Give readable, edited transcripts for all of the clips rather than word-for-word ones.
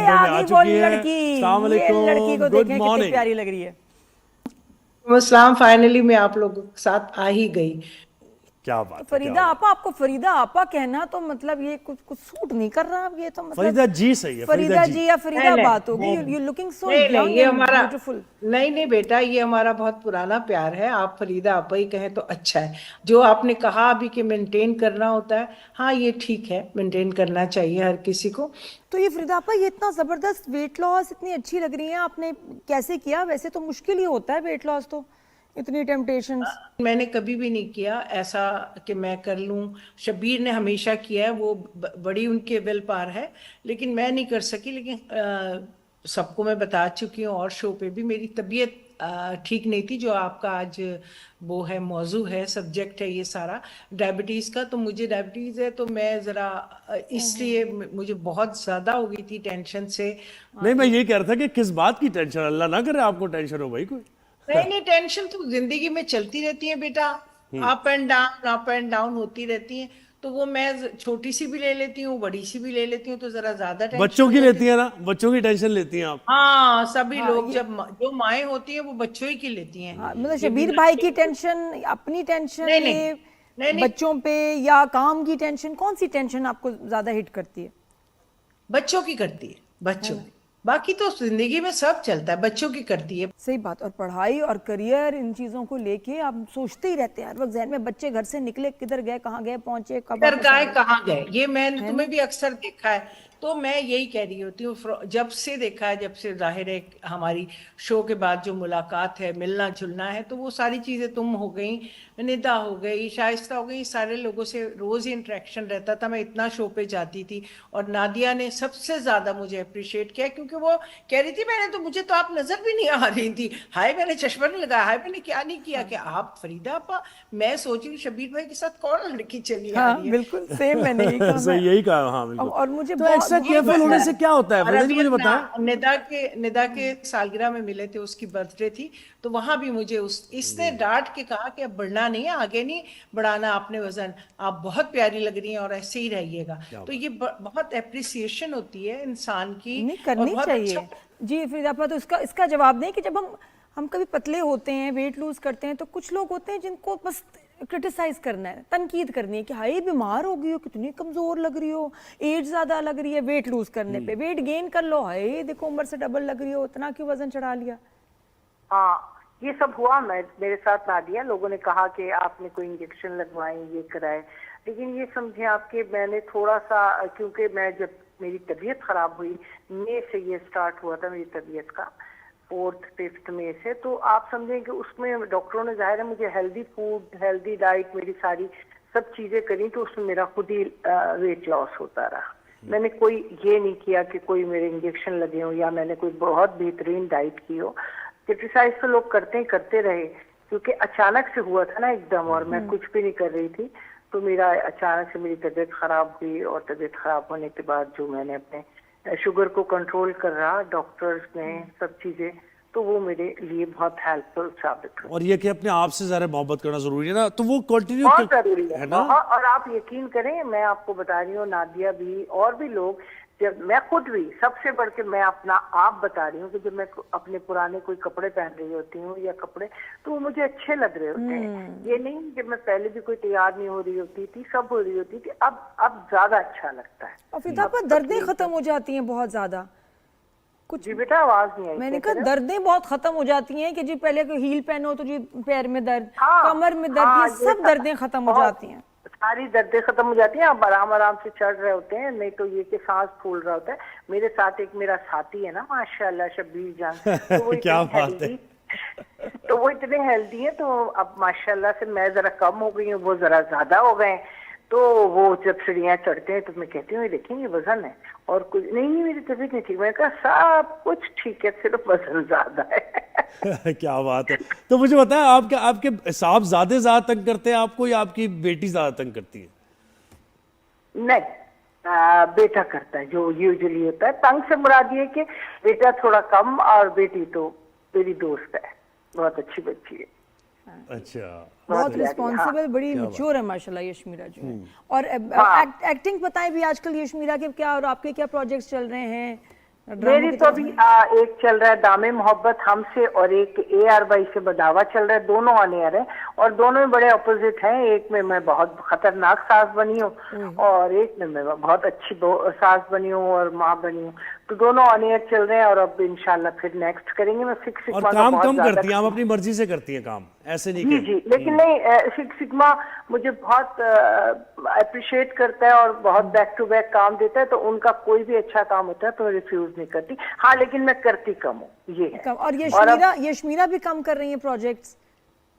खबरों में आ चुकी हैं। अस्सलाम ये लड़की को वालेकुम, गुड देखें कितनी मॉर्निंग। प्यारी लग रही है। इस्लाम फाइनली मैं आप लोगों के साथ आ ही गई। क्या तो बात है, क्या फरीदा बात। आपा, आपको फरीदा आपा कहना तो मतलब ये कुछ कुछ सूट नहीं कर रहा। ये तो मतलब फरीदा जी सही है, फरीदा फरीदा जी। जी या नहीं फरीदा नहीं बात होगी। नहीं यू लुकिंग सो नहीं नहीं, यंग ये एंड हमारा ब्यूटीफुल। नहीं नहीं बेटा, ये हमारा बहुत पुराना प्यार है। आप फरीदा आपा ही कहें तो अच्छा है। जो आपने कहा अभी कि मेंटेन करना होता है, हाँ ये ठीक है, मेंटेन करना चाहिए हर किसी को। तो ये फरीदा आपा, ये इतना जबरदस्त वेट लॉस, इतनी अच्छी लग रही है, आपने कैसे किया? वैसे तो मुश्किल ही होता है वेट लॉस, तो इतनी टेम्पटेशंस। मैंने कभी भी नहीं किया ऐसा कि मैं कर लूं। शबीर ने हमेशा किया है, वो बड़ी उनके विल पार है, लेकिन मैं नहीं कर सकी। लेकिन सबको मैं बता चुकी हूँ, और शो पे भी मेरी तबीयत ठीक नहीं थी। जो आपका आज वो है, मौजू है, सब्जेक्ट है ये सारा, डायबिटीज़ का। तो मुझे डायबिटीज़ है, तो मैं ज़रा इसलिए मुझे बहुत ज़्यादा हो गई थी टेंशन से। नहीं, मैं यही कह रहा था कि किस बात की टेंशन, अल्लाह ना करे आपको टेंशन हो भाई कोई। नहीं नहीं, टेंशन तो जिंदगी में चलती रहती है बेटा। अप एंड डाउन होती रहती है। तो वो मैं छोटी सी भी ले लेती हूँ, बड़ी सी भी ले लेती हूँ, तो जरा ज्यादा टेंशन बच्चों हो की जाती है। लेती है ना, बच्चों की टेंशन लेती हैं आप। हाँ, सभी हाँ लोग ये, जब जो माएँ होती हैं वो बच्चों ही की लेती हैं। हाँ मतलब ये शबीर भाई की बिगड़ टेंशन, अपनी टेंशन, नहीं नहीं ये नहीं नहीं, बच्चों पे या काम की टेंशन, कौन सी टेंशन आपको ज्यादा हिट करती है? बच्चों की करती है, है बच्चों ना? की। बाकी तो जिंदगी में सब चलता है, बच्चों की करती है। सही बात। और पढ़ाई और करियर, इन चीजों को लेके आप सोचते ही रहते हैं हर वक्त जहन में, बच्चे घर से निकले, किधर गए, कहाँ गए, पहुंचे, कब किधर वापस गए आएंगे, कहाँ गए, ये मैंने है तुम्हें ना? भी अक्सर देखा है। तो मैं यही कह रही होती हूँ, जब से देखा है, जब से जाहिर है हमारी शो के बाद जो मुलाकात है, मिलना जुलना है, तो वो सारी चीजें, तुम हो गई, निदा हो गई, शाइस्ता हो गई, सारे लोगों से रोज ही इंटरेक्शन रहता था। मैं इतना शो पे जाती थी। और नादिया ने सबसे ज्यादा मुझे अप्रिशिएट किया, क्योंकि वो कह रही थी मैंने तो, मुझे तो आप नजर भी नहीं आ रही थी। हाय मैंने चश्मा नहीं लगाया, हाय मैंने क्या नहीं किया, कि आप फरीदा आपा। मैं सोच रही हूँ शबीर भाई के साथ कौन लड़की चली आ रही हाँ है। बिल्कुल सेम, मैंने यही कहा। मैं सही, यही कहा, हाँ बिल्कुल। और मुझे तो बहुत एक्स्ट्रा बहुत केयरफुल होने से क्या होता है और फरीदा जी, अभी मुझे हम बताएं। निदा के सालगिरह में मिले थे, उसकी बर्थडे थी। तो वहां भी मुझे इसने डांट के कहा कि अब बढ़ना नहीं है, आगे नहीं बढ़ाना आपने वजन, आप बहुत प्यारी लग रही हैं और ऐसे ही रहिएगा। क्या तो बात। ये बहुत एप्रिसिएशन होती है इंसान की। नहीं और करनी बहुत अच्छा। चाहिए। जी फिर आपा, तो इसका इसका जवाब नहीं कि जब हम कभी पतले होते हैं, वेट लूज करते हैं, तो कुछ लोग होते हैं जिनको बस क्रिटिसाइज करना है, तनकीद करनी है कि हाय बीमार हो गई हो, कितनी कमजोर लग रही हो, एज ज्यादा लग रही है वेट लूज करने पे, वेट गेन कर लो, हाय देखो उम्र से डबल लग रही हो, इतना क्यों वजन चढ़ा लिया। हाँ, ये सब हुआ। मेरे साथ नादिया, लोगों ने कहा कि आपने कोई इंजेक्शन लगवाए, ये कराए। लेकिन ये समझे आपके, मैंने थोड़ा सा, क्योंकि मैं जब मेरी तबीयत खराब हुई, मई से ये स्टार्ट हुआ था मेरी तबीयत का, 4th-5th मई से, तो आप समझें कि उसमें डॉक्टरों ने, जाहिर है, मुझे हेल्दी फूड, हेल्दी डाइट, मेरी सारी सब चीजें करी, तो उसमें मेरा खुद ही वेट लॉस होता रहा। मैंने कोई ये नहीं किया कि कोई मेरे इंजेक्शन लगे हो, या मैंने कोई बहुत बेहतरीन डाइट की हो। क्रिटिसाइज तो लोग करते ही करते रहे, क्योंकि अचानक से हुआ था ना एकदम, और मैं कुछ भी नहीं कर रही थी। तो मेरा अचानक से मेरी तबीयत खराब हुई, और तबीयत खराब होने के बाद जो मैंने अपने शुगर को कंट्रोल कर रहा, डॉक्टर्स ने सब चीजें, तो वो मेरे लिए बहुत हेल्पफुल साबित हुई। और ये कि अपने आप से ज्यादा मोहब्बत करना जरूरी है ना, तो वो कंटिन्यू बहुत जरूरी है ना। बहुत। और आप यकीन करें, मैं आपको बता रही हूँ, नादिया भी और भी लोग, जब मैं खुद भी, सबसे बढ़ के मैं अपना आप बता रही हूँ कि जब मैं अपने पुराने कोई कपड़े पहन रही होती हूँ या कपड़े, तो वो मुझे अच्छे लग रहे होते हैं। ये नहीं कि मैं पहले भी कोई तैयार नहीं हो रही होती थी, सब हो रही होती थी, अब ज्यादा अच्छा लगता है। और फिर आपका दर्दें खत्म हो जाती हैं बहुत ज्यादा। कुछ जी बेटा, आवाज नहीं आई। मैंने क्या कहा कह रहे हो? दर्दें बहुत खत्म हो जाती हैं कि जी पहले को हील पहनो तो जी पैर में दर्द, हाँ, कमर में दर्द, हाँ, ये सब दर्दें खत्म हो बहुत, जाती हैं। सारी दर्दें खत्म हो जाती हैं। आप आराम आराम से चढ़ रहे होते हैं, नहीं तो ये कि सांस फूल रहा होता है। मेरे साथ एक मेरा साथी है ना, माशाल्लाह, शब्बीर जान, तो वो क्या इतने बात है। हेल्दी, तो वो इतने हेल्दी है। तो अब माशाल्लाह से मैं जरा कम हो गई हूँ, वो जरा ज्यादा हो गए। तो वो जब सीढ़ियाँ चढ़ते हैं तो मैं कहती हूँ, देखिए ये वजन है, और कुछ नहीं, मेरी तबीयत नहीं ठीक। मैंने कहा सब कुछ ठीक है, सिर्फ वजन ज्यादा है। क्या बात है। तो मुझे बताएं, आपके साहब ज्यादा तंग करते हैं आपको, या आपकी बेटी ज्यादा तंग करती है? नहीं, बेटा करता है जो यूजुअली होता है। तंग से मुराद ये कि बेटा थोड़ा कम, और बेटी तो मेरी दोस्त है, बहुत अच्छी बच्ची है। अच्छा, बहुत प्यारी, रिस्पॉन्सिबल, हाँ। बड़ी मैच्योर है माशाल्लाह यशमीरा जो है। और हाँ। एक्टिंग बताएं भी आजकल यशमीरा के क्या, और आपके क्या प्रोजेक्ट्स चल रहे हैं? मेरी तो अभी एक चल रहा है दामे मोहब्बत हमसे, और एक AR बाई से बदावा चल रहा है। दोनों ऑन एयर है और दोनों में बड़े अपोजिट हैं। एक में मैं बहुत खतरनाक सास बनी हूँ और एक में मैं बहुत अच्छी सास बनी हूँ और माँ बनी हूँ। तो दोनों ऑन एयर चल रहे हैं और अब इंशाल्लाह फिर नेक्स्ट करेंगे। मैं सिक्स और सिग्मा काम कम करती हैं आप, अपनी मर्जी से करती हैं काम, ऐसे नहीं जी कि जी, लेकिन नहीं, सिक्स सिग्मा मुझे बहुत अप्रिशिएट करता है और बहुत बैक टू बैक काम देता है। तो उनका कोई भी अच्छा काम होता है तो रिफ्यूज नहीं करती। हाँ, लेकिन मैं करती कम हूँ, ये है। और अब- यशमीरा भी कम कर रही है प्रोजेक्ट्स।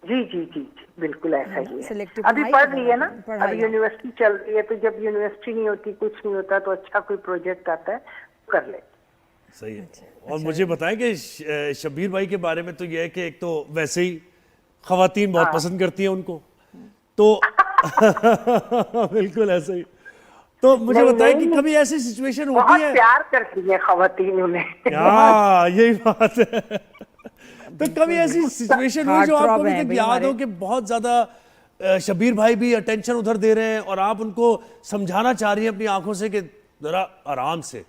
जी जी जी जी, बिल्कुल ऐसा ही है। Selective अभी पढ़ाई पढ़ रही है ना, पढ़ाई अभी है। यूनिवर्सिटी चल रही है। तो जब यूनिवर्सिटी नहीं होती, कुछ नहीं होता, तो अच्छा कोई प्रोजेक्ट आता है कर ले। सही है। और मुझे बताएं कि शब्बीर भाई के बारे में तो यह है कि एक तो वैसे ही खवातीन बहुत पसंद करती हैं उनको, तो बिल्कुल ऐसे ही। तो मुझे नहीं, बताएं कि नहीं, कभी ऐसी सिचुएशन बहुत होती है? प्यार करती है खवातीन उन्हें। हाँ, यही बात है। तो कभी ऐसी सिचुएशन हुई जो Heartthrob आपको अभी हैं तक भाई याद हमारे। हो कि बहुत ज्यादा शब्बीर भाई भी अटेंशन उधर दे रहे हैं और आप उनको समझाना चाह रही हैं अपनी आंखों से कि जरा आराम से,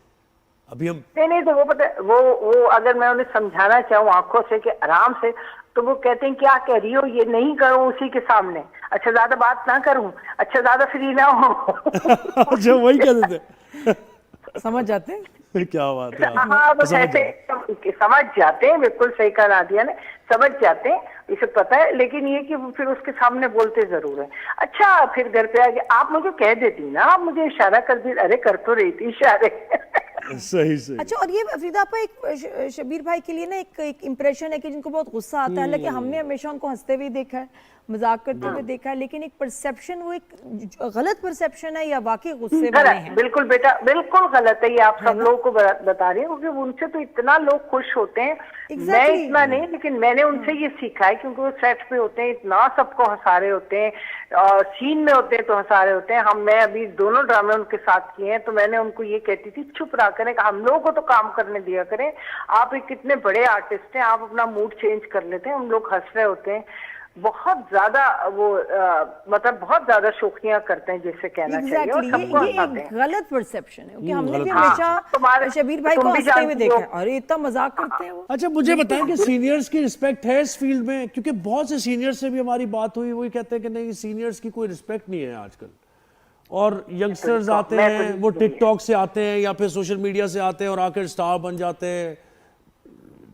अभी हम नहीं, तो वो पता है, वो अगर मैं उन्हें समझाना चाहूँ आंखों से कि आराम से, तो वो कहते हैं क्या कह रही हो, ये नहीं करूँ उसी के सामने, अच्छा ज्यादा बात ना करूँ, अच्छा ज्यादा फ्री ना हो। अच्छा वही कह देते समझ जाते हैं। हैं। क्या बात है। हाँ, बस समझ ऐसे जाओ। समझ जाते हैं। बिल्कुल सही कहा नादिया ने, समझ जाते हैं, इसे पता है। लेकिन ये कि वो फिर उसके सामने बोलते जरूर है। अच्छा, फिर घर पे आके आप मुझे कह देती ना, आप मुझे इशारा कर दी, अरे कर तो रही थी इशारे। सही सही। अच्छा, और ये फरीदा आपा एक शबीर भाई के लिए ना एक इम्प्रेशन है कि जिनको बहुत गुस्सा आता है। हालांकि हमने हमेशा उनको हंसते हुए देखा है, मजाक करते हुए देखा है, लेकिन एक परसेप्शन, वो एक गलत परसेप्शन है या वाकई गुस्से वाले गलत, हैं? बिल्कुल बेटा, बिल्कुल गलत है। ये आप सब लोगों को बता रही हूँ, क्योंकि उनसे तो इतना लोग खुश होते हैं। Exactly. मैं इतना नहीं, लेकिन मैंने उनसे ये सीखा है, क्योंकि वो सेट पे होते हैं, इतना सबको हंसा रहे होते हैं, सीन में होते हैं तो हंसा रहे होते हैं। मैं अभी दोनों ड्रामे उनके साथ किए हैं, तो मैंने उनको ये कहती थी, चुप रहा करें, हम लोगों को तो काम करने दिया करें। आप एक कितने बड़े आर्टिस्ट हैं, आप अपना मूड चेंज कर लेते हैं। हम लोग हंस रहे होते हैं, बहुत ज्यादा वो मतलब बहुत ज्यादा शोखियां करते हैं, जैसे कहना चाहिए, और एग्जैक्टली, सबको ये हंसाते एक हैं। गलत परसेप्शन है, क्योंकि हमने भी गलत हमेशा शबीर भाई को तुम भी हंसते हुए जानती देखा हो। है। अरे इतना मजाक करते हैं वो। अच्छा मुझे बताएं कि सीनियर्स की रिस्पेक्ट है इस फील्ड में, क्योंकि बहुत से सीनियर्स से भी हमारी बात हुई, वही कहते हैं कि नहीं, सीनियर्स की कोई रिस्पेक्ट नहीं है आजकल। और यंगस्टर्स आते मैं तो हैं, वो टिकटॉक से आते हैं या फिर सोशल मीडिया से आते हैं और आकर स्टार बन जाते हैं।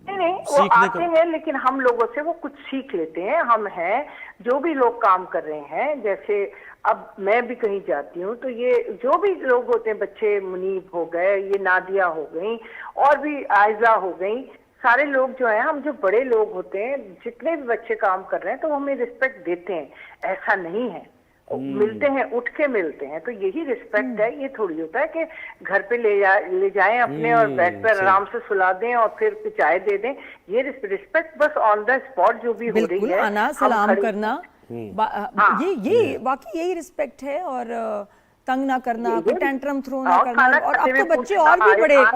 नहीं, वो सीखने आते को। हैं, लेकिन हम लोगों से वो कुछ सीख लेते हैं। हम हैं, जो भी लोग काम कर रहे हैं, जैसे अब मैं भी कहीं जाती हूँ तो ये जो भी लोग होते हैं, बच्चे मुनीब हो गए, ये नादिया हो गई, और भी आयजा हो गई, सारे लोग जो हैं, हम जो बड़े लोग होते हैं, जितने भी बच्चे काम कर रहे हैं, तो वो हमें रिस्पेक्ट देते हैं। ऐसा नहीं है, मिलते हैं, उठ के मिलते हैं, तो यही रिस्पेक्ट है। ये थोड़ी होता है कि घर पे ले जाएं अपने और बेड पर आराम से सुला दें और फिर चाय दे दें। ये रिस्पेक्ट बस ऑन द स्पॉट जो भी हो रही बिल्कुल, है, आना, हम सलाम खड़े- करना, हाँ। ये वाकई यही रिस्पेक्ट है। और तंग ना करना, कोई टेंट्रम थ्रो ना और करना। खाना और खाते अब हुए तो बच्चे पूछना, और भी अरे बड़े खाना